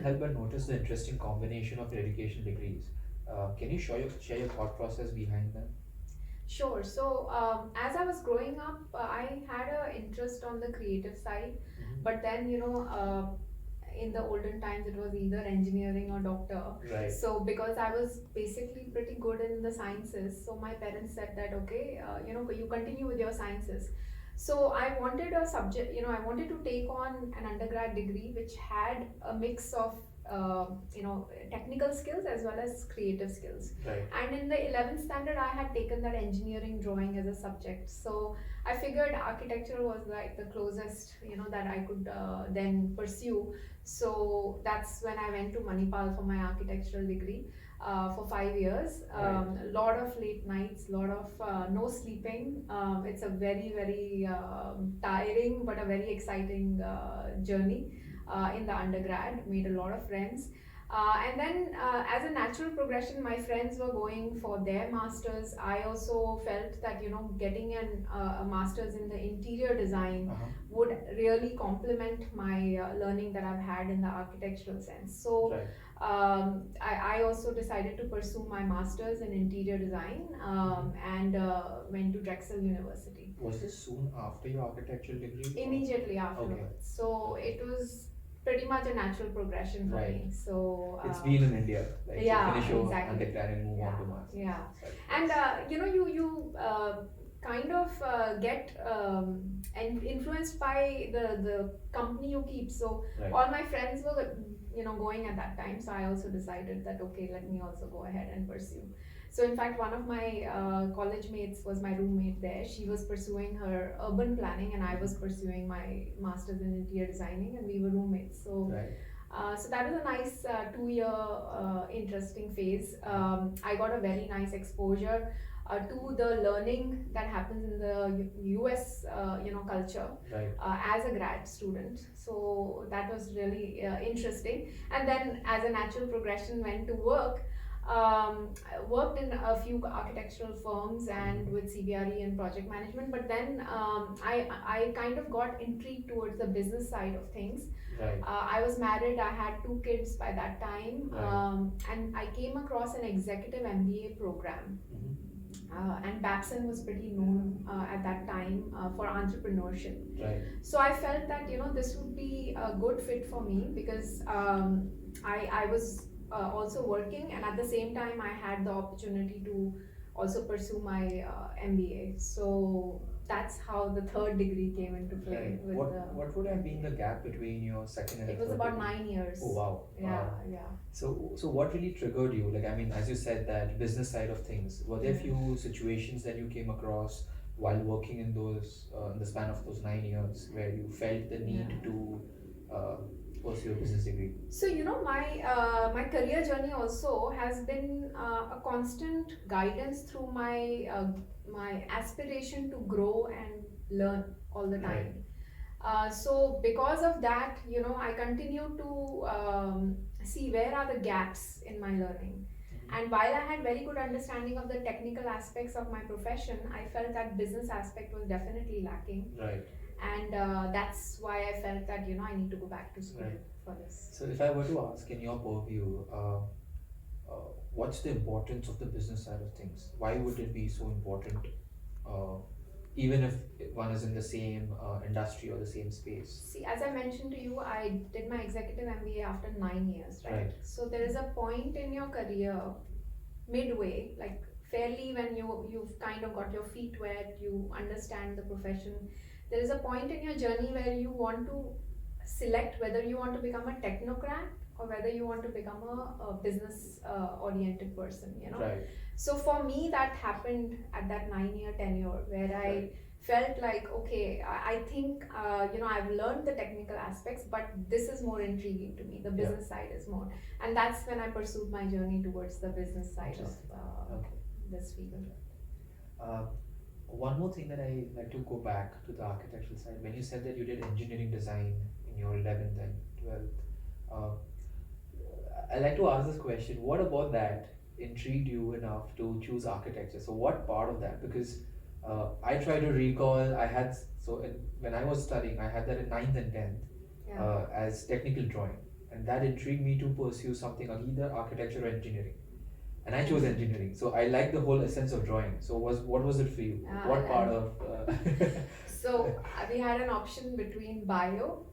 help but notice the interesting combination of education degrees. Can you share your thought process behind them? Sure. So, as I was growing up, I had an interest on the creative side, but then, in the olden times, it was either engineering or doctor. Right. So, because I was basically pretty good in the sciences, so my parents said that, okay, you continue with your sciences. So, I wanted a subject, I wanted to take on an undergrad degree which had a mix of technical skills as well as creative skills. Right. And in the 11th standard, I had taken that engineering drawing as a subject. So I figured architecture was like the closest, that I could then pursue. So that's when I went to Manipal for my architectural degree. For 5 years, a lot of late nights, lot of no sleeping. It's a very, very tiring but a very exciting journey in the undergrad. Made a lot of friends. And then, as a natural progression, my friends were going for their masters. I also felt that getting a master's in the interior design would really complement my learning that I've had in the architectural sense. So, Right. I also decided to pursue my master's in interior design and went to Drexel University. Was this soon after your architectural degree? Immediately afterwards. Okay. So it was pretty much a natural progression for Right. me. So It's been in India, like yeah, you finish your exactly. undergrad and move on Yeah, to masters. yeah. Right. And you kind of get and influenced by the company you keep. So Right. all my friends were going at that time, so I also decided that okay, let me also go ahead and pursue. So in fact, one of my college mates was my roommate there. She was pursuing her urban planning, and I was pursuing my master's in interior designing, and we were roommates. So. Right. So that was a nice 2 year interesting phase. I got a very nice exposure to the learning that happens in the US, culture Right. as a grad student. So that was really interesting. And then, as a natural progression, went to work. Worked in a few architectural firms and with CBRE and project management. But then I kind of got intrigued towards the business side of things. Right. I was married, I had 2 kids by that time, Right. and I came across an executive MBA program. And Babson was pretty known at that time for entrepreneurship. Right. So I felt that this would be a good fit for me because I was also working, and at the same time I had the opportunity to also pursue my MBA. So that's how the third degree came into play. Right. What would have been the gap between your second and It third was about degree? 9 years. Oh wow. Yeah, Wow. yeah. So what really triggered you? Like, I mean, as you said, that business side of things. Were there few situations that you came across while working in those in the span of those 9 years where you felt the need to pursue a business degree? So my career journey also has been a constant guidance through my aspiration to grow and learn all the time. So because of that, I continue to see where are the gaps in my learning. And while I had very good understanding of the technical aspects of my profession, I felt that business aspect was definitely lacking. Right. And that's why I felt that I need to go back to school for this. So if I were to ask in your purview, what's the importance of the business side of things? Why would it be so important, even if one is in the same industry or the same space? See, as I mentioned to you, I did my executive MBA after 9 years, right? So there is a point in your career, midway, like fairly when you've kind of got your feet wet, you understand the profession. There is a point in your journey where you want to select whether you want to become a technocrat or whether you want to become a business oriented person. Right. So for me, that happened at that 9 year tenure where I felt like, okay, I think I've learned the technical aspects, but this is more intriguing to me. The business side is more, and that's when I pursued my journey towards the business side of this field. One more thing that I like to go back to the architectural side. When you said that you did engineering design in your 11th and 12th, I like to ask this question: what about that intrigued you enough to choose architecture? So what part of that? Because I try to recall, when I was studying, I had that in 9th and 10th as technical drawing, and that intrigued me to pursue something either architecture or engineering. And I chose engineering, so I like the whole essence of drawing. So what was it for you? What part of? So we had an option between bio,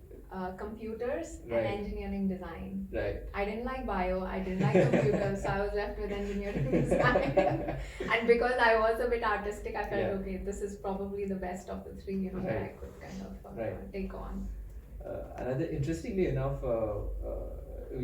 computers, Right. and engineering design. Right. I didn't like bio, I didn't like computers, so I was left with engineering design. And because I was a bit artistic, I felt Yeah. okay, this is probably the best of the three, that I Right. could kind of Right. take on. Interestingly enough,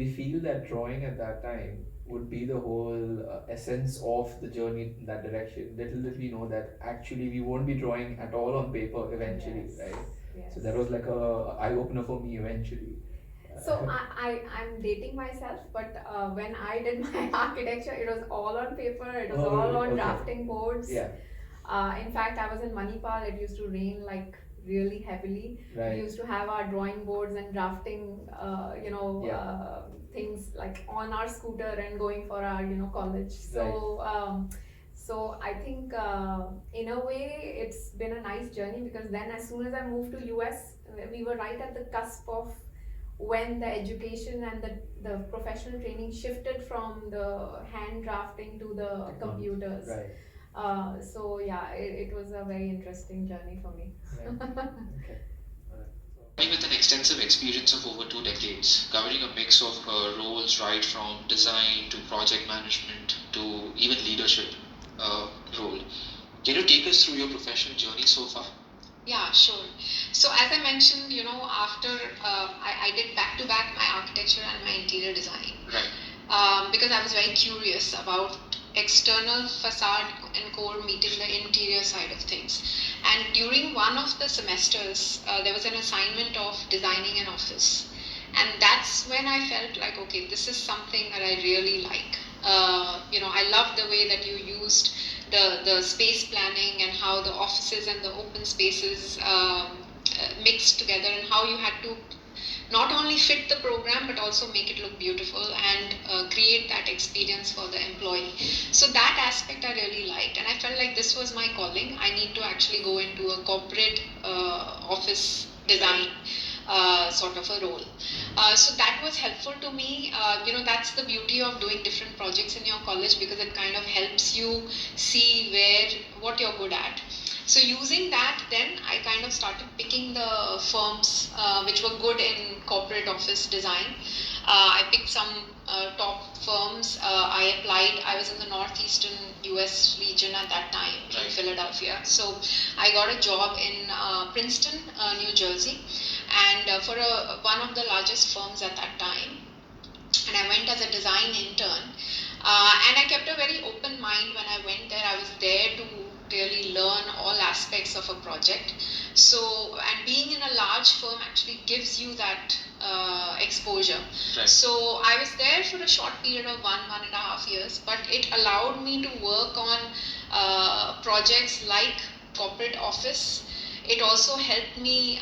we feel that drawing at that time would be the whole essence of the journey in that direction. Little did we know that actually we won't be drawing at all on paper eventually, Yes. right? Yes. So that was like a eye opener for me eventually. So I'm dating myself, but when I did my architecture, it was all on paper. It was Oh, all on okay. drafting boards. Yeah. In fact, I was in Manipal. It used to rain like really heavily. Right. We used to have our drawing boards and drafting, Yeah. things like on our scooter and going for our, college. So I think in a way it's been a nice journey, because then as soon as I moved to US, we were right at the cusp of when the education and the professional training shifted from the hand drafting to the computers. Right. So yeah, it was a very interesting journey for me. Right. Okay. With an extensive experience of over 2 decades, covering a mix of roles right from design to project management to even leadership role, can you take us through your professional journey so far? Yeah, sure. So as I mentioned, after I did back to back my architecture and my interior design. Right. Because I was very curious about external facade and core meeting the interior side of things. And during one of the semesters, there was an assignment of designing an office. And that's when I felt like, okay, this is something that I really like. I love the way that you used the space planning and how the offices and the open spaces mixed together, and how you had to not only fit the program but also make it look beautiful and create that experience for the employee. So that aspect I really liked, and I felt like this was my calling. I need to actually go into a corporate office design sort of a role. So that was helpful to me. That's the beauty of doing different projects in your college, because it kind of helps you see what you're good at. So using that, then I kind of started picking the firms which were good in corporate office design. I picked some top firms. I applied. I was in the northeastern US region at that time, Right. in Philadelphia. So I got a job in Princeton, New Jersey, and for one of the largest firms at that time. And I went as a design intern. And I kept a very open mind when I went there. I was there to really learn all aspects of a project. So, and being in a large firm actually gives you that exposure. Right. So I was there for a short period of 1.5 years, but it allowed me to work on projects like corporate office. It also helped me,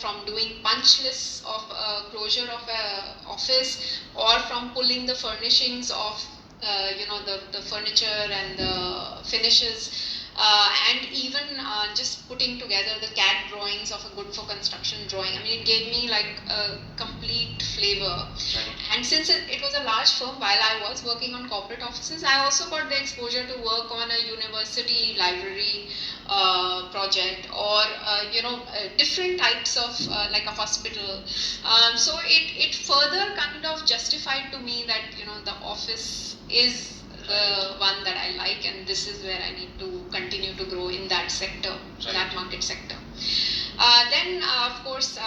from doing punch lists of closure of a office, or from pulling the furnishings of, the furniture and the finishes, and even just putting together the CAD drawings of a good for construction drawing. I mean, it gave me like a complete flavor. Right. And since it was a large firm, while I was working on corporate offices, I also got the exposure to work on a university library project, or different types of like a hospital. So it further kind of justified to me that the office is the one that I like, and this is where I need to continue to grow in that sector, Right. that market sector. Then, of course,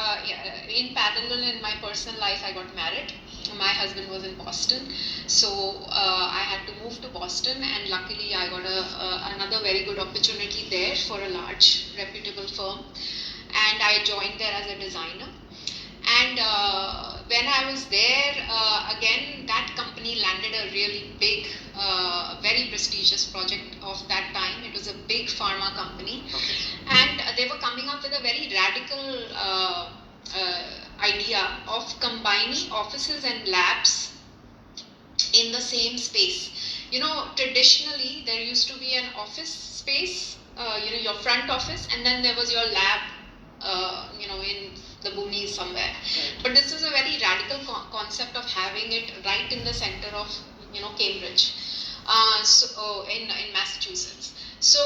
in parallel in my personal life, I got married. My husband was in Boston, so I had to move to Boston, and luckily I got another very good opportunity there for a large, reputable firm, and I joined there as a designer. And when I was there, again, that company landed a really big, very prestigious project of that time. It was a big pharma company. Okay. And they were coming up with a very radical idea of combining offices and labs in the same space. Traditionally, there used to be an office space, your front office, and then there was your lab, in the boonies somewhere. But this is a very radical concept of having it right in the center of Cambridge, in Massachusetts. So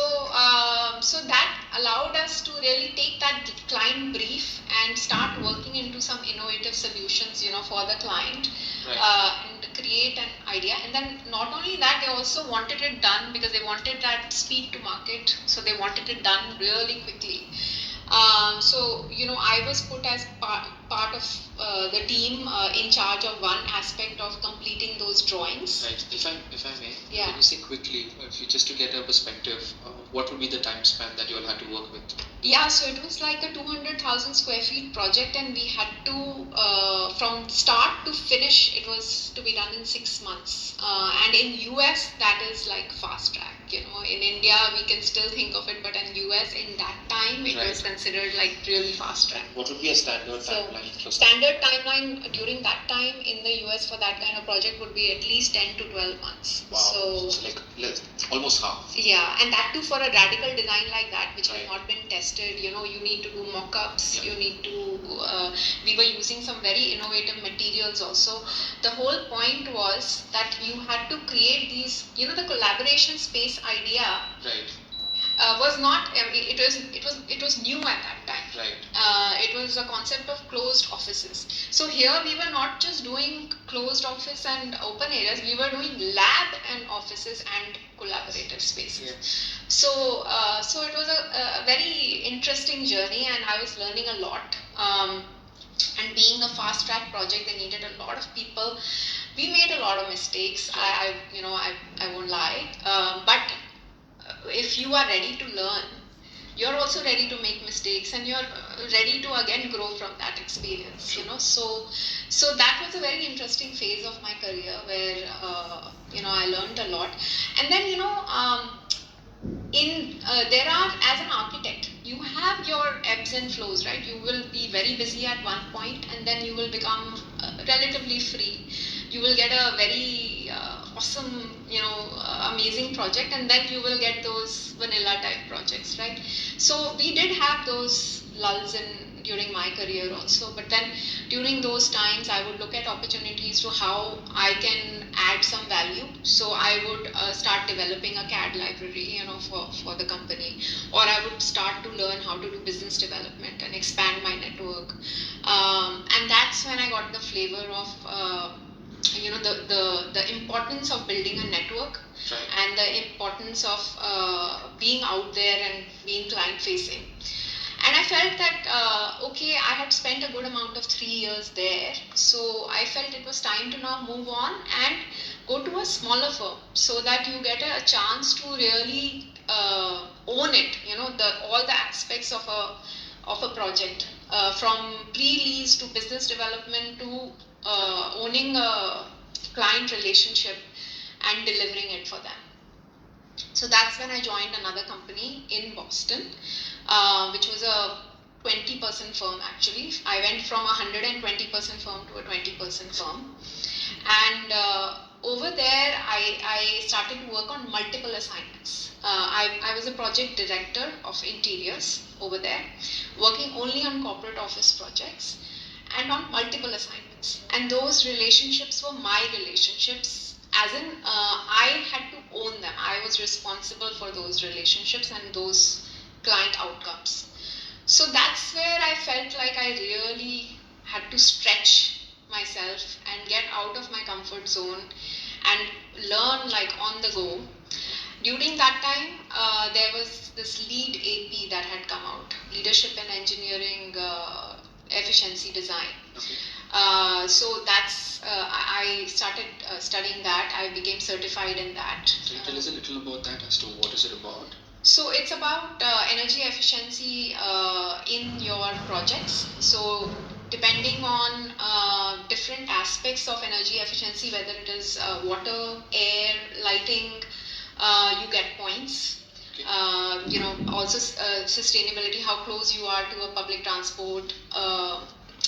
that allowed us to really take that client brief and start working into some innovative solutions, for the client, and create an idea. And then not only that, they also wanted it done because they wanted that speed to market. So they wanted it done really quickly. So I was put as part of the team in charge of one aspect of completing those drawings. Right. If I may, Yeah. when you say quickly, if you just to get a perspective, what would be the time span that you all had to work with? Yeah, so it was like a 200,000 square feet project, and we had to, from start to finish, it was to be done in 6 months. And in US, that is like fast track. In India, we can still think of it, but in US, in that time, it was considered like really fast track. What would be a standard timeline? Standard timeline during that time in the US for that kind of project would be at least 10 to 12 months. Wow. So like almost half. Yeah, and that too for a radical design like that, which has not been tested. You need to do mock-ups. Yeah. You need to. We were using some very innovative materials also. The whole point was that you had to create these. The collaboration space idea. Right. Was not. It was new at that time. Right. It was a concept of closed offices. So here we were not just doing closed office and open areas. We were doing lab and offices and collaborative spaces. Yeah. So it was a very interesting journey, and I was learning a lot. And being a fast track project, they needed a lot of people. We made a lot of mistakes. I won't lie. But if you are ready to learn, you're also ready to make mistakes, and you're ready to again grow from that experience. So that was a very interesting phase of my career where I learned a lot. And then there are, as an architect, you have your ebbs and flows, right? You will be very busy at one point, and then you will become relatively free. You will get a very awesome, amazing project, and then you will get those vanilla type projects, right? So we did have those lulls during my career also, but then during those times I would look at opportunities to how I can add some value. So I would start developing a CAD library, for the company, or I would start to learn how to do business development and expand my network. And that's when I got the flavor of the importance of building a network, and the importance of being out there and being client facing. And I felt that I had spent a good amount of 3 years there, so I felt it was time to now move on and go to a smaller firm, so that you get a chance to really own it, all the aspects of a project, from pre-lease to business development to owning a client relationship and delivering it for them. So that's when I joined another company in Boston, which was a 20-person firm actually. I went from a 120-person firm to a 20-person firm. And over there, I started to work on multiple assignments. I was a project director of interiors over there, working only on corporate office projects and on multiple assignments. And those relationships were my relationships, as in I had to own them. I was responsible for those relationships and those client outcomes. So that's where I felt like I really had to stretch myself and get out of my comfort zone and learn like on the go. During that time, there was this lead AP that had come out, Leadership and Engineering Efficiency Design. Okay. So that's I started studying that. I became certified in that. Can you tell us a little about that, as to what is it about? So it's about energy efficiency in your projects. So depending on different aspects of energy efficiency, whether it is water, air, lighting, you get points. Okay. Also sustainability, how close you are to a public transport,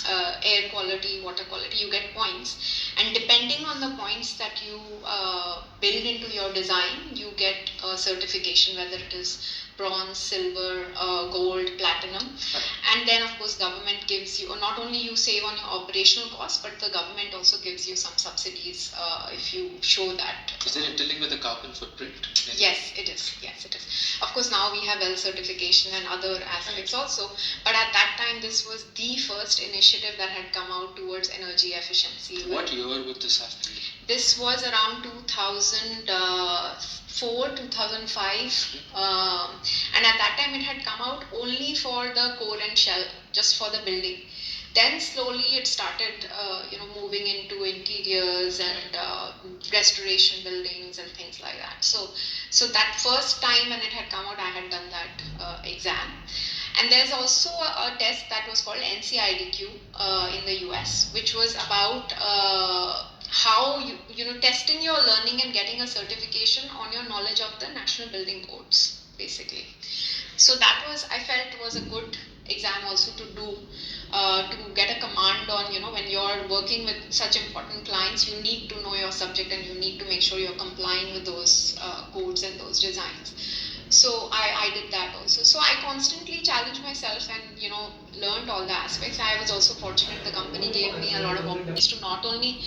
air quality, water quality, you get points. And depending on the points that you build into your design, you get a certification, whether it is bronze, silver, gold, platinum. And then of course government gives you, or not only you save on your operational costs, but the government also gives you some subsidies if you show that. Is there a dealing with the carbon footprint? Yes, it is. Yes, it is. Of course, now we have well certification and other aspects also. But at that time, this was the first initiative that had come out towards energy efficiency. What year would this have been? This was around 2004, 2005. And at that time, it had come out only for the core and shell, just for the building. Then slowly it started, moving into interiors and restoration buildings and things like that. So that first time when it had come out, I had done that exam. And there's also a test that was called NCIDQ in the US, which was about how testing your learning and getting a certification on your knowledge of the national building codes, basically. So that was, I felt, was a good exam also to do, to get a command on, when you're working with such important clients, you need to know your subject and you need to make sure you're complying with those codes and those designs. So I did that also. So I constantly challenged myself and, learned all the aspects. I was also fortunate the company gave me a lot of opportunities to not only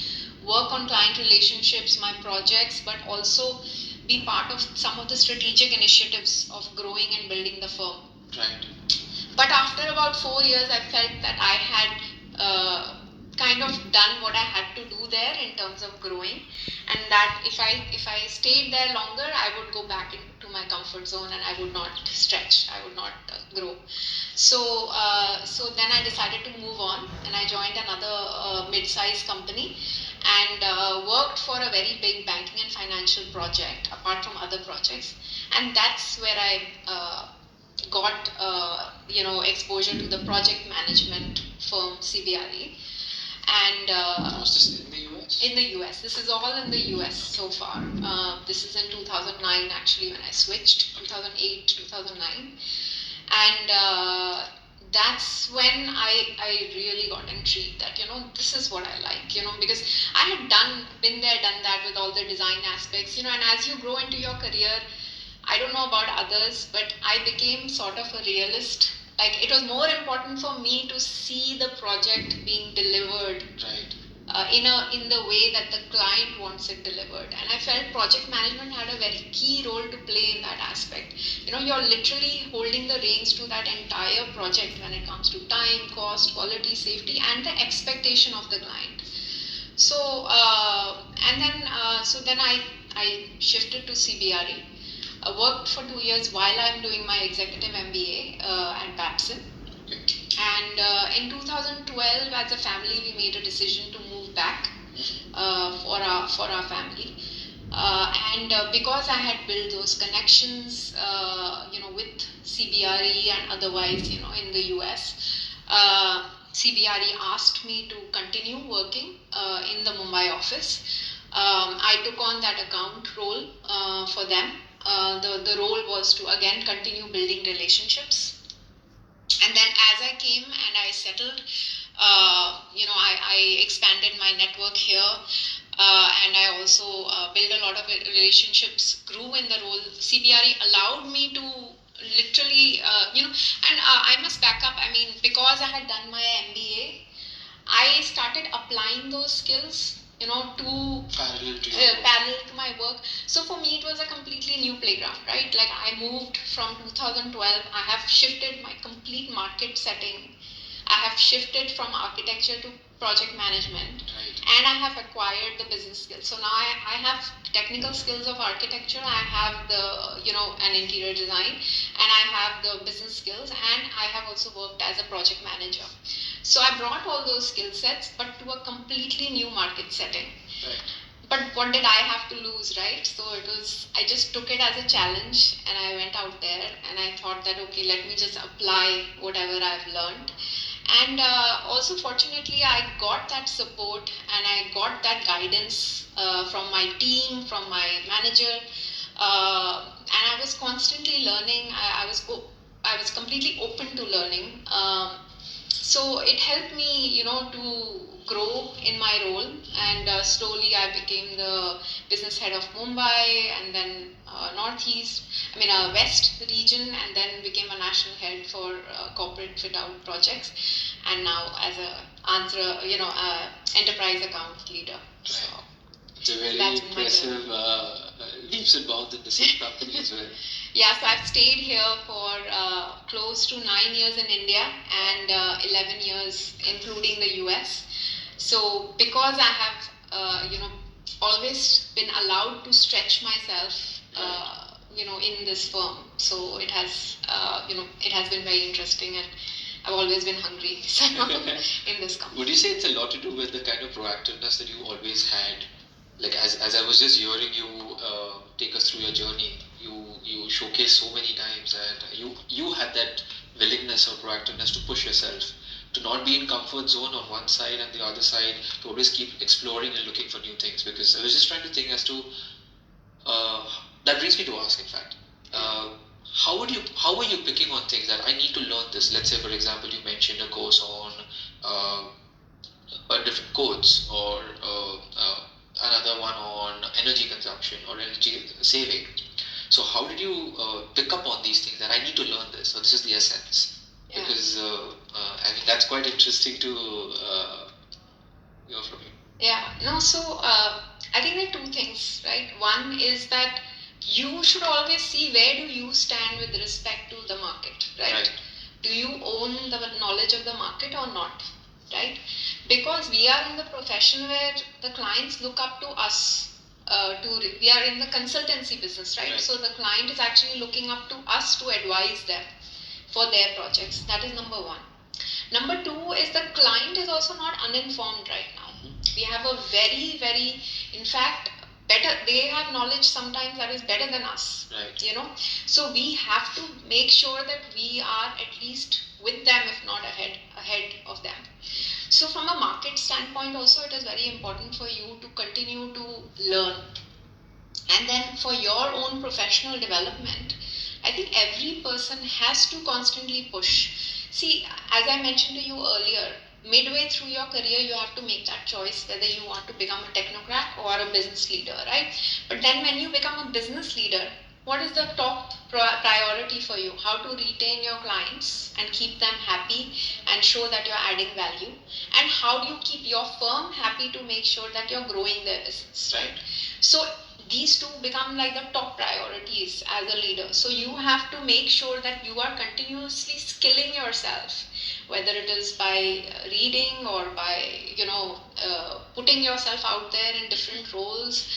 work on client relationships, my projects, but also be part of some of the strategic initiatives of growing and building the firm. Right. But after about 4 years, I felt that I had kind of done what I had to do there in terms of growing, and that if I stayed there longer, I would go back into my comfort zone and I would not stretch, I would not grow. So then I decided to move on, and I joined another mid-sized company and worked for a very big banking and financial project apart from other projects, and that's where I got exposure to the project management firm CBRE. And was this in the US? In the US. This is all in the US so far. This is in 2009 actually when I switched, 2008, 2009. And that's when I really got intrigued that, this is what I like, because I had been there, done that with all the design aspects, and as you grow into your career, I don't know about others, but I became sort of a realist. Like, it was more important for me to see the project being delivered, right, in the way that the client wants it delivered. And I felt project management had a very key role to play in that aspect. You're literally holding the reins to that entire project when it comes to time, cost, quality, safety, and the expectation of the client. So then I shifted to CBRE. I worked for 2 years while I'm doing my executive MBA at Babson. And in 2012, as a family, we made a decision to move back for our family. And because I had built those connections, with CBRE and otherwise, in the US, CBRE asked me to continue working in the Mumbai office. I took on that account role for them. The role was to again continue building relationships. And then as I came and I settled, I expanded my network here, and I also built a lot of relationships, grew in the role. CBRE allowed me to literally, and I must back up. I mean, because I had done my MBA, I started applying those skills, to parallel to my work. So for me, it was a completely new playground, right? Like, I moved from 2012, I have shifted my complete market setting. I have shifted from architecture to project management, right, and I have acquired the business skills. So now I have technical skills of architecture, I have the, an interior design, and I have the business skills, and I have also worked as a project manager. So I brought all those skill sets, but to a completely new market setting. right. But what did I have to lose, right? So I just took it as a challenge, and I went out there and I thought that, okay, let me just apply whatever I've learned. And also, fortunately, I got that support and I got that guidance from my team, from my manager, and I was constantly learning. I was completely open to learning. So it helped me, to grow in my role, and slowly I became the business head of Mumbai, and then West region, and then became a national head for corporate fit out projects, and now as a enterprise account leader. So it's a very that's been my journey. impressive leaps and bounds in the same company as well. Yeah, so I've stayed here for close to 9 years in India and 11 years, including the US. So because I have, always been allowed to stretch myself, in this firm. So it has been very interesting, and I've always been hungry in this company. Would you say it's a lot to do with the kind of proactiveness that you always had? Like as I was just hearing you take us through your journey, you showcase so many times that you had that willingness or proactiveness to push yourself, to not be in comfort zone on one side and the other side, to always keep exploring and looking for new things. Because I was just trying to think as to that brings me to ask, in fact, how were you picking on things that I need to learn this? Let's say, for example, you mentioned a course on different codes, or another one on energy consumption or energy saving. So how did you pick up on these things that I need to learn this? So this is the essence. Yeah. Because I mean that's quite interesting to hear from you. Yeah, so I think there are two things, right? One is that you should always see where do you stand with respect to the market, right? Do you own the knowledge of the market or not, right? Because we are in the profession where the clients look up to us. We are in the consultancy business, right? So the client is actually looking up to us to advise them for their projects. That is number one. Number two is the client is also not uninformed right now. We have a very, very, in fact, they have knowledge sometimes that is better than us, right? So we have to make sure that we are at least with them, if not ahead of them. So from a market standpoint also, it is very important for you to continue to learn. And then for your own professional development, I think every person has to constantly push. See, as I mentioned to you earlier, midway through your career, you have to make that choice whether you want to become a technocrat or a business leader, right? But then when you become a business leader, what is the top priority for you? How to retain your clients and keep them happy and show that you're adding value? And how do you keep your firm happy to make sure that you're growing their business, right? So these two become like the top priorities as a leader. So you have to make sure that you are continuously skilling yourself, whether it is by reading or by putting yourself out there in different roles,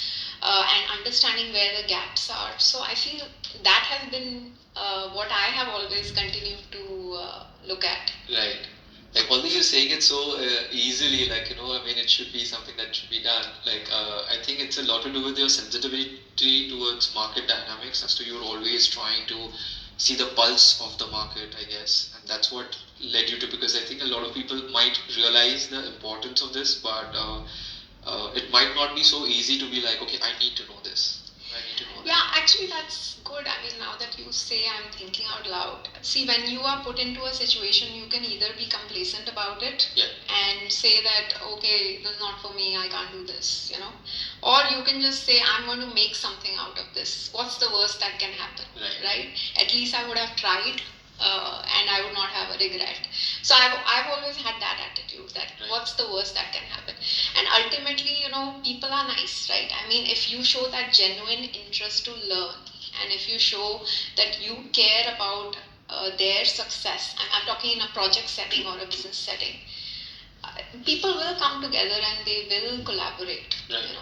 and understanding where the gaps are. So I feel that has been what I have always continued to look at. Right. Like although you're saying it so easily, like I mean, it should be something that should be done. Like I think it's a lot to do with your sensitivity towards market dynamics, as to you're always trying to see the pulse of the market, I guess, and that's what led you to. Because I think a lot of people might realize the importance of this, but it might not be so easy to be like, okay, I need to know this. I need to know that. Yeah, actually, that's good. I mean, now that you say, I'm thinking out loud. See, when you are put into a situation, you can either be complacent about it, and say that, okay, this is not for me, I can't do this, or you can just say, I'm going to make something out of this. What's the worst that can happen, right? At least I would have tried, and I would not have a regret. So I've always had that attitude that what's the worst that can happen? And ultimately, people are nice, right? I mean, if you show that genuine interest to learn, and if you show that you care about their success, I'm talking in a project setting or a business setting, people will come together and they will collaborate.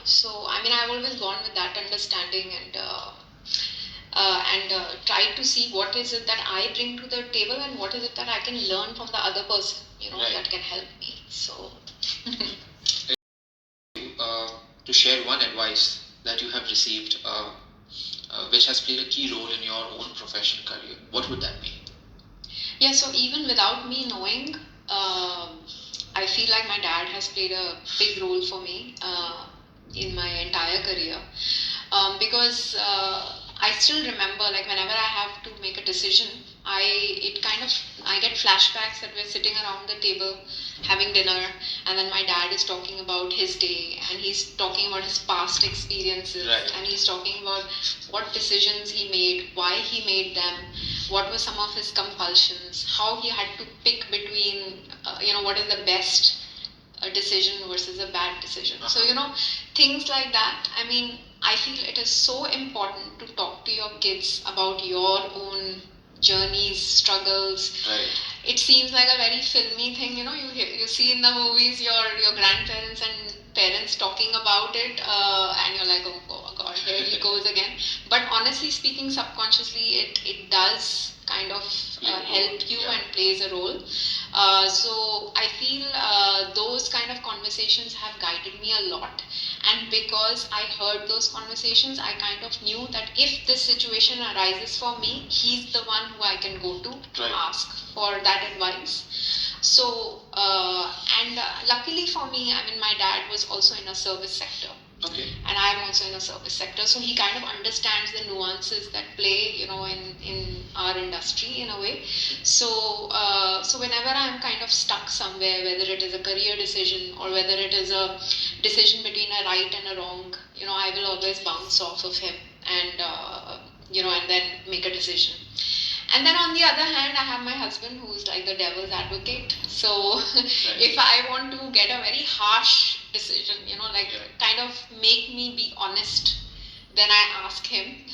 So I mean, I've always gone with that understanding, and try to see what is it that I bring to the table and what is it that I can learn from the other person, that can help me. So to share one advice that you have received, which has played a key role in your own professional career, what would that be? Yeah, so even without me knowing, I feel like my dad has played a big role for me in my entire career, because I still remember, like, whenever I have to make a decision, I get flashbacks that we're sitting around the table having dinner, and then my dad is talking about his day, and he's talking about his past experiences, Right. and he's talking about what decisions he made, why he made them, what were some of his compulsions, how he had to pick between, what is the best decision versus a bad decision. So, things like that. I mean, I feel it is so important to talk to your kids about your own journeys, struggles. Right. It seems like a very filmy thing, you see in the movies your grandparents and parents talking about it, and you're like, oh God, here he goes again. But honestly speaking, subconsciously, it does kind of help you and plays a role. So I feel those kind of conversations have guided me a lot, and because I heard those conversations, I kind of knew that if this situation arises for me, he's the one who I can go to ask for that advice. So and luckily for me, I mean, my dad was also in a service sector. Okay. And I'm also in a service sector, so he kind of understands the nuances that play, in our industry in a way. So, so whenever I'm kind of stuck somewhere, whether it is a career decision or whether it is a decision between a right and a wrong, I will always bounce off of him and and then make a decision. And then on the other hand, I have my husband who's like the devil's advocate. So if I want to get a very harsh decision, kind of make me be honest, then I ask him.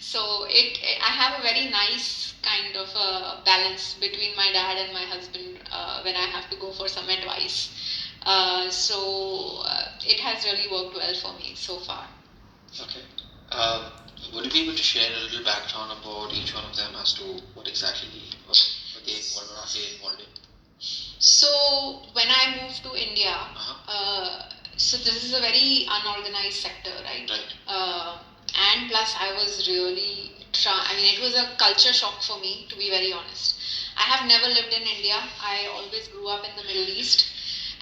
So I have a very nice kind of a balance between my dad and my husband when I have to go for some advice. So it has really worked well for me so far. Okay. Would you be able to share a little background about each one of them as to what exactly were they involved or are they involved in? So when I moved to India, so this is a very unorganized sector, right? Right. And plus I was really, it was a culture shock for me, to be very honest. I have never lived in India. I always grew up in the Middle East.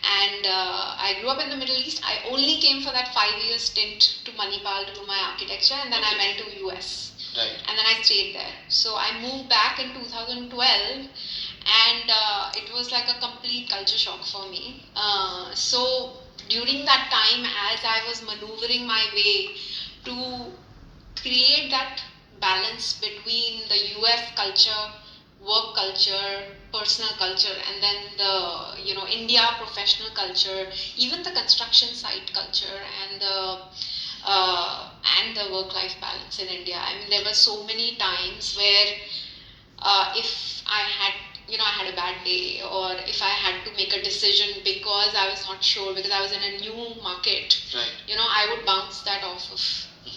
And I grew up in the Middle East. I only came for that 5-year stint to Manipal to do my architecture, and then I went to US. Right. And then I stayed there. So I moved back in 2012, and it was like a complete culture shock for me. So during that time, as I was maneuvering my way to create that balance between the US culture, work culture, personal culture, and then the India professional culture, even the construction site culture, and the work-life balance in India. I mean, there were so many times where if I had a bad day, or if I had to make a decision because I was not sure, because I was in a new market, right. I would bounce that off of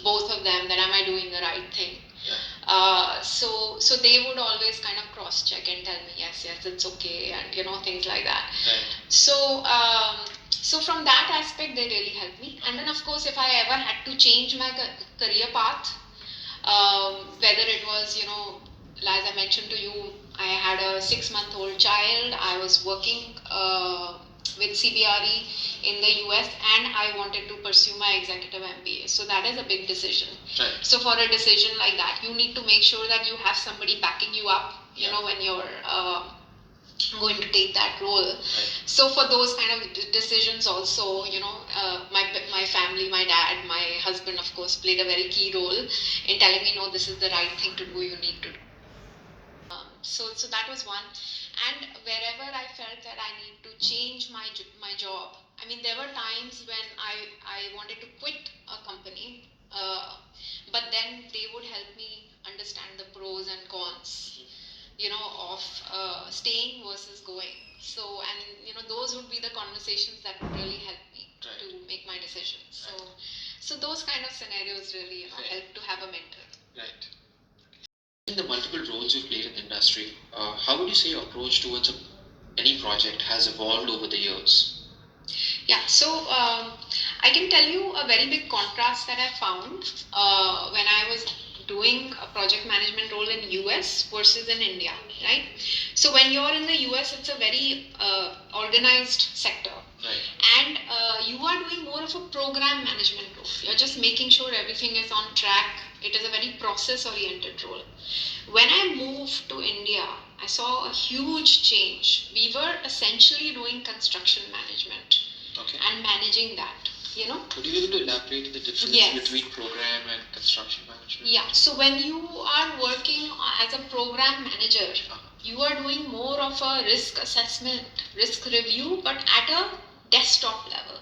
both of them, that am I doing the right thing? Yeah. So they would always kind of cross check and tell me yes, it's okay, and things like that. Right. So from that aspect, they really helped me. And then of course, if I ever had to change my career path, whether it was as I mentioned to you, I had a 6-month-old child. I was working with CBRE in the US, and I wanted to pursue my executive MBA. So that is a big decision. Right. So for a decision like that, you need to make sure that you have somebody backing you up, when you're going to take that role. Right. So for those kind of decisions also, my family, my dad, my husband, of course, played a very key role in telling me, no, this is the right thing to do, you need to do. So that was one. And wherever I felt that I need to change my job, I mean, there were times when I wanted to quit a company, but then they would help me understand the pros and cons, of staying versus going. So, and those would be the conversations that would really help me to make my decisions. So those kind of scenarios really help to have a mentor. Right. In the multiple roles you've played in the industry, how would you say your approach towards any project has evolved over the years? Yeah, so I can tell you a very big contrast that I found when I was doing a project management role in US versus in India, right? So when you're in the US, it's a very organized sector. Right. And you are doing more of a program management role. You're just making sure everything is on track, It is a very process-oriented role. When I moved to India, I saw a huge change. We were essentially doing construction management and managing that, you know. Would you be able to elaborate the difference between program and construction management? Yeah, so when you are working as a program manager, you are doing more of a risk assessment, risk review, but at a desktop level.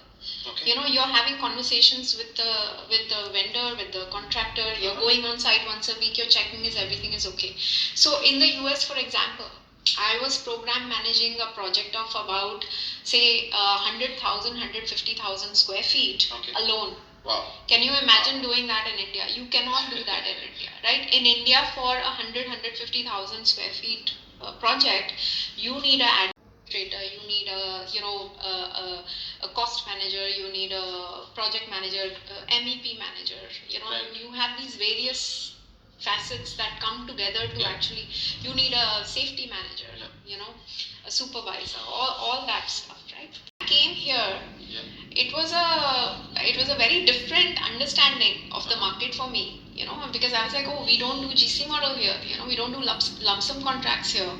You know, you're having conversations with the vendor, with the contractor, you're going on site once a week, you're checking is everything is okay. So in the US, for example, I was program managing a project of about, say, 100,000, 150,000 square feet alone. Wow. Can you imagine doing that in India? You cannot do that in India, right? In India, for a 100, 150,000 square feet project, you need an administrator, you need a cost manager, you need a project manager, MEP manager. You know, you have these various facets that come together to actually. You need a safety manager, you know, a supervisor, all that stuff, right? I came here. It was a very different understanding of the market for me, you know, because I was like, oh, we don't do GC model here, you know, we don't do lump sum contracts here.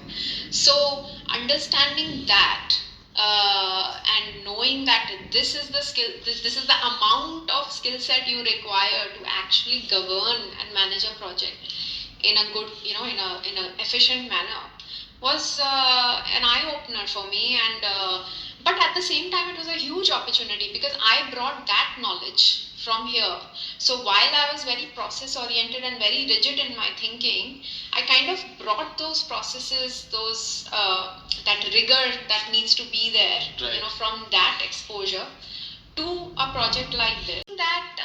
So understanding that and knowing that this is the skill, this is the amount of skill set you require to actually govern and manage a project in a good, you know, in a efficient manner was an eye opener for me. And but at the same time, it was a huge opportunity because I brought that knowledge from here. So while I was very process oriented and very rigid in my thinking, I kind of brought those processes, those that rigor that needs to be there, you know, from that exposure to a project like this. That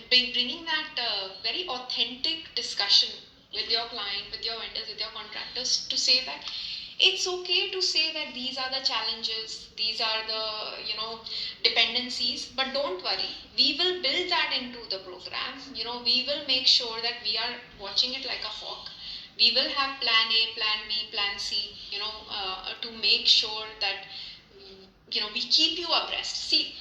bringing that very authentic discussion with your client, with your vendors, with your contractors, to say that it's okay to say that these are the challenges, these are the, you know, dependencies, but don't worry, we will build that into the program. You know, we will make sure that we are watching it like a hawk. We will have plan A, plan B, plan C, you know, to make sure that, you know, we keep you abreast. See,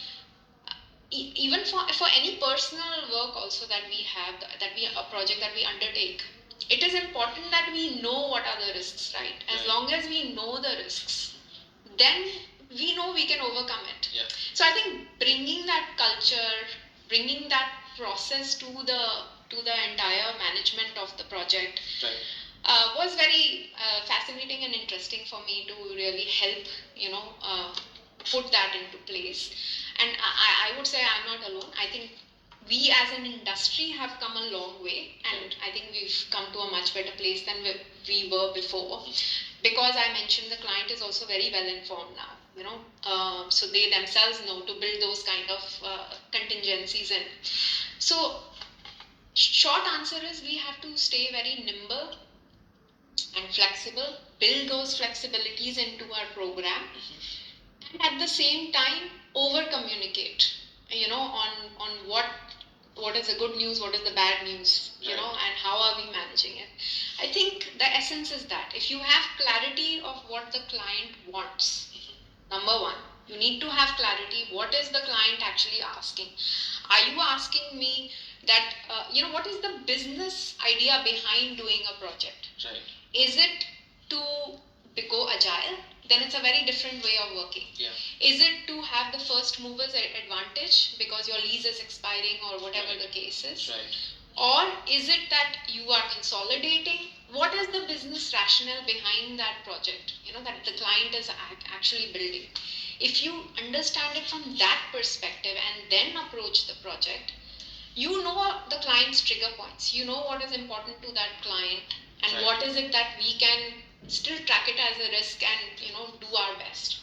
even for any personal work also that we have, a project that we undertake, it is important that we know what are the risks, right? As long as we know the risks, then we know we can overcome it. So I think bringing that culture, bringing that process to the entire management of the project was very fascinating and interesting for me to really help, you know, put that into place. And I would say I'm not alone. I think we as an industry have come a long way, and I think we've come to a much better place than we were before, because I mentioned the client is also very well informed now, you know, so they themselves know to build those kind of contingencies in. So short answer is we have to stay very nimble and flexible, build those flexibilities into our program, and at the same time over communicate, you know, on what is the good news, what is the bad news, you know, and how are we managing it. I think the essence is that if you have clarity of what the client wants, number one, you need to have clarity. What is the client actually asking? Are you asking me that, you know, what is the business idea behind doing a project? Is it to go agile? Then it's a very different way of working. Is it to have the first movers advantage because your lease is expiring or whatever the case is? Or is it that you are consolidating? What is the business rationale behind that project, you know, that the client is actually building? If you understand it from that perspective and then approach the project, you know the client's trigger points, you know what is important to that client, and what is it that we can still track it as a risk and, you know, do our best.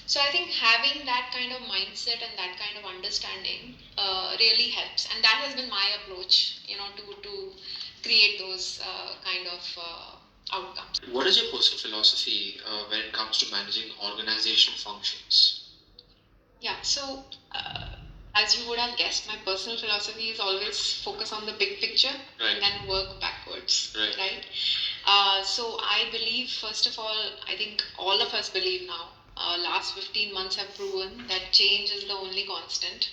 So I think having that kind of mindset and that kind of understanding really helps, and that has been my approach, you know, to create those kind of outcomes. What is your personal philosophy when it comes to managing organizational functions? Yeah, so as you would have guessed, my personal philosophy is always focus on the big picture and then work backwards, right? So I believe, first of all, I think all of us believe now, last 15 months have proven that change is the only constant.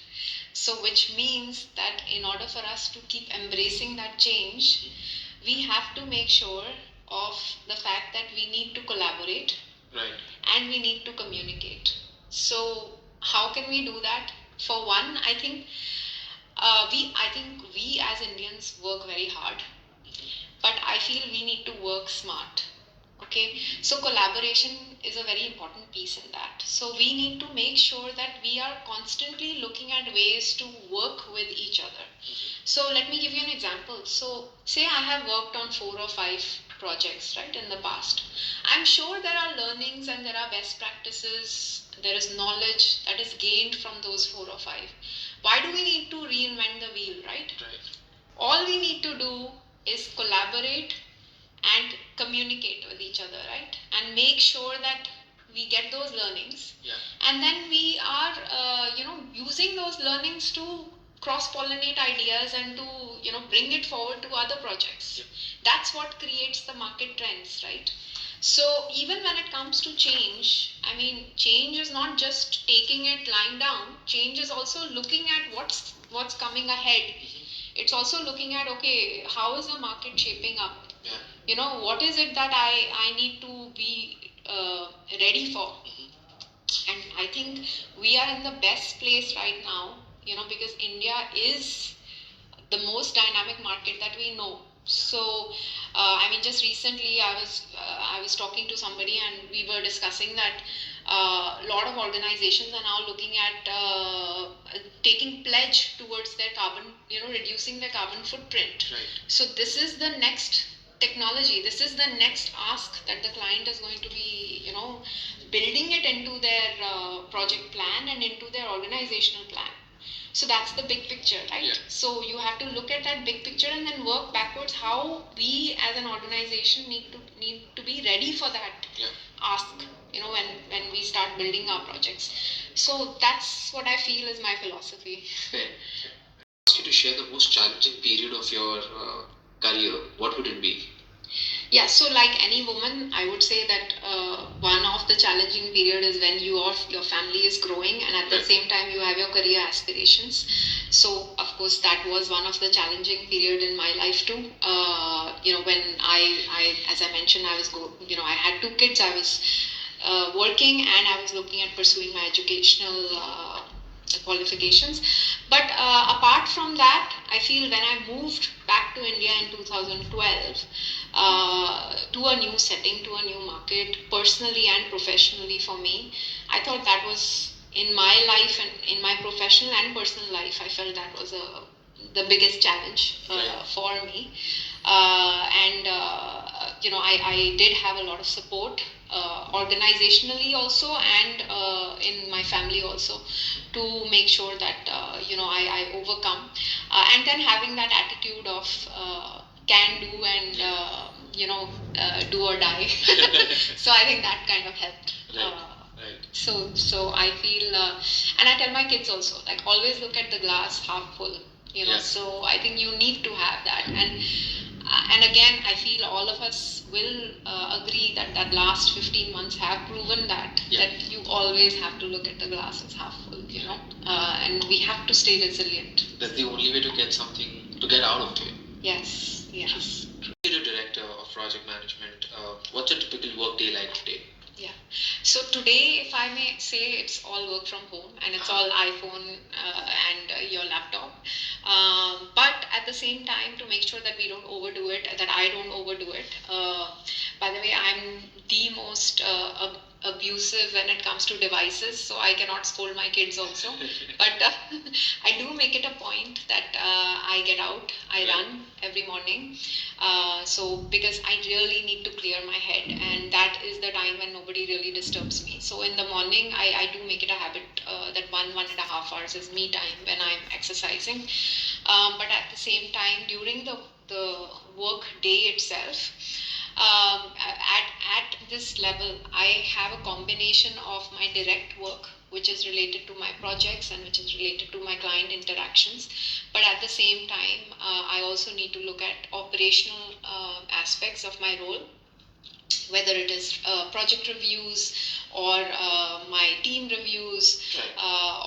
So which means that in order for us to keep embracing that change, we have to make sure of the fact that we need to collaborate, Right. and we need to communicate. So how can we do that? For one, I think we as Indians work very hard, but I feel we need to work smart. Okay, so collaboration is a very important piece in that. So we need to make sure that we are constantly looking at ways to work with each other. So let me give you an example. So say I have worked on 4 or 5 projects, right, in the past. I'm sure there are learnings and there are best practices, there is knowledge that is gained from those 4 or 5. Why do we need to reinvent the wheel, right? Right. All we need to do is collaborate and communicate with each other, right? And make sure that we get those learnings. Yeah. And then we are, using those learnings to cross-pollinate ideas and to, bring it forward to other projects. Yep. That's what creates the market trends, right? So even when it comes to change, I mean, change is not just taking it lying down. Change is also looking at what's coming ahead. It's also looking at, okay, how is the market shaping up? Yeah. What is it that I need to be ready for? And I think we are in the best place right now, because India is the most dynamic market that we know. So, just recently I was talking to somebody and we were discussing that a lot of organizations are now looking at taking pledge towards their carbon, reducing their carbon footprint. Right. So this is the next technology. This is the next ask that the client is going to be, building it into their project plan and into their organizational plan. So that's the big picture, right? Yeah. So you have to look at that big picture and then work backwards how we as an organization need to be ready for that ask, when we start building our projects. So that's what I feel is my philosophy. Fair. Ask you to share the most challenging period of your career. What would it be? Yeah, so like any woman, I would say that one of the challenging period is when your family is growing and at the same time you have your career aspirations. So of course that was one of the challenging period in my life too. When I as I mentioned, I had 2 kids. I was working and I was looking at pursuing my educational qualifications. But apart from that, I feel when I moved back to India in 2012, to a new setting, to a new market, personally and professionally for me, I thought that was in my life and in my professional and personal life, I felt that was the biggest challenge for me. I did have a lot of support organizationally also and in my family also to make sure that I overcome and then having that attitude of can do and do or die. So I think that kind of helped. Right. So I feel and I tell my kids also, like, always look at the glass half full. So I think you need to have that. And again, I feel all of us will agree that last 15 months have proven that you always have to look at the glass as half full, and we have to stay resilient. That's the only way to get something, to get out of it. Yes. You're a director of project management. What's a typical work day like today? Yeah. So today, if I may say, it's all work from home and it's all iPhone and your laptop. But at the same time, to make sure that we don't overdo it, that I don't overdo it. By the way, I'm the most abusive when it comes to devices, so I cannot scold my kids also. But I do make it a point that I get out, I run every morning. So because I really need to clear my head, and that is the time when nobody really disturbs me. So in the morning, I do make it a habit that 1.5 hours is me time when I'm exercising. But at the same time, during the work day itself, at this level, I have a combination of my direct work, which is related to my projects and which is related to my client interactions. But at the same time, I also need to look at operational aspects of my role, whether it is project reviews or my team reviews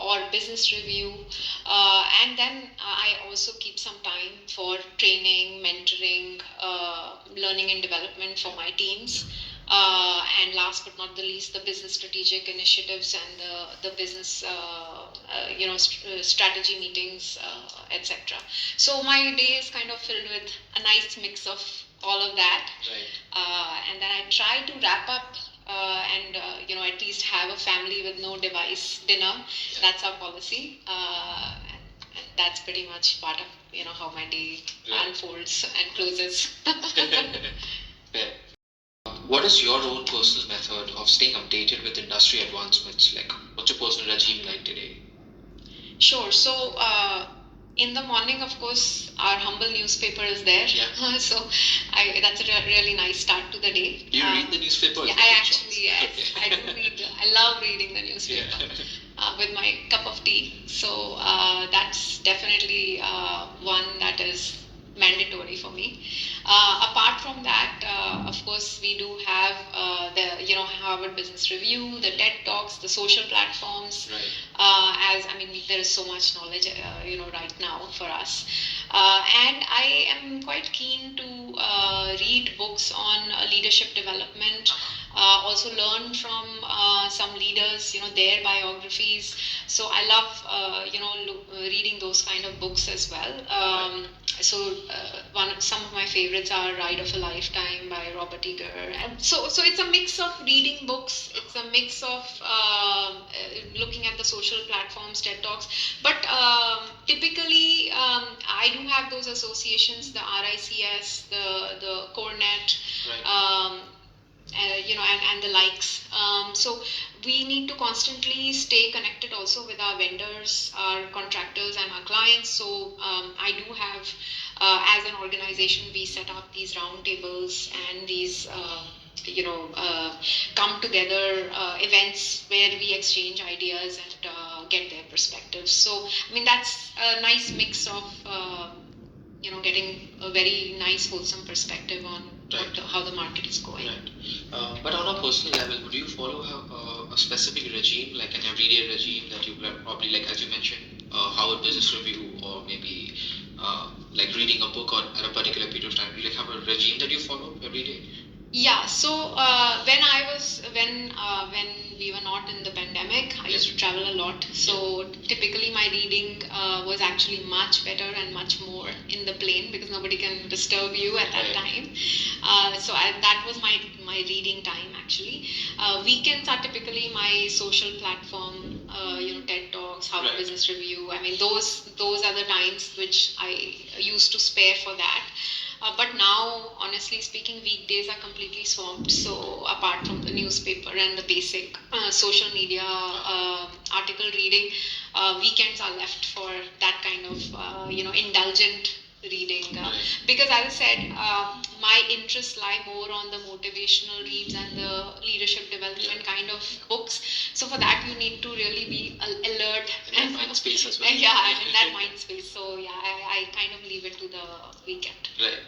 or for business review, and then I also keep some time for training, mentoring, learning and development for my teams. And last but not the least, the business strategic initiatives and the business strategy meetings, etc. So my day is kind of filled with a nice mix of all of that. Right. And then I try to wrap up and at least have a family with no device dinner. Yeah. That's our policy, and that's pretty much part of how my day Right. unfolds and closes. Fair. What is your own personal method of staying updated with industry advancements? Like, what's your personal regime like today? Sure. So in the morning, of course, our humble newspaper is there. Yeah. So that's a really nice start to the day. Do you read the newspaper? Yeah, I actually, yes, I do read. I love reading the newspaper. Yeah. With my cup of tea. So that's definitely one that is mandatory for me. Apart from that, of course, we do have the Harvard Business Review, the TED Talks, the social platforms. Right. As I mean, there is so much knowledge, right now for us. And I am quite keen to read books on leadership development. Also learn from some leaders, their biographies. So I love, reading those kind of books as well. So some of my favorites are Ride of a Lifetime by Robert Eager. And so it's a mix of reading books. It's a mix of looking at the social platforms, TED Talks. But typically, I do have those associations, the RICS, the CoreNet. Right. And the likes. So we need to constantly stay connected also with our vendors, our contractors, and our clients. So I do have, as an organization, we set up these roundtables and these. Come together events where we exchange ideas and get their perspectives. So I mean that's a nice mix of getting a very nice wholesome perspective on Right. how the market is going. Right. But on a personal level, would you follow a specific regime, like an everyday regime that you probably, like as you mentioned, Harvard Business Review, or maybe like reading a book at a particular period of time? Do you like have a regime that you follow every day? Yeah. So when we were not in the pandemic, I used to travel a lot. So typically my reading was actually much better and much more in the plane because nobody can disturb you at that time. So that was my reading time actually. Weekends are typically my social platform. TED Talks, Harvard Right. Business Review. I mean those are the times which I used to spare for that. But now, honestly speaking, weekdays are completely swamped. So apart from the newspaper and the basic social media article reading, weekends are left for that kind of indulgent reading. Because as I said, my interests lie more on the motivational reads and the leadership development kind of books. So for that, you need to really be alert and mind space as well. Yeah, in that mind space. So yeah, I kind of leave it to the weekend. Right.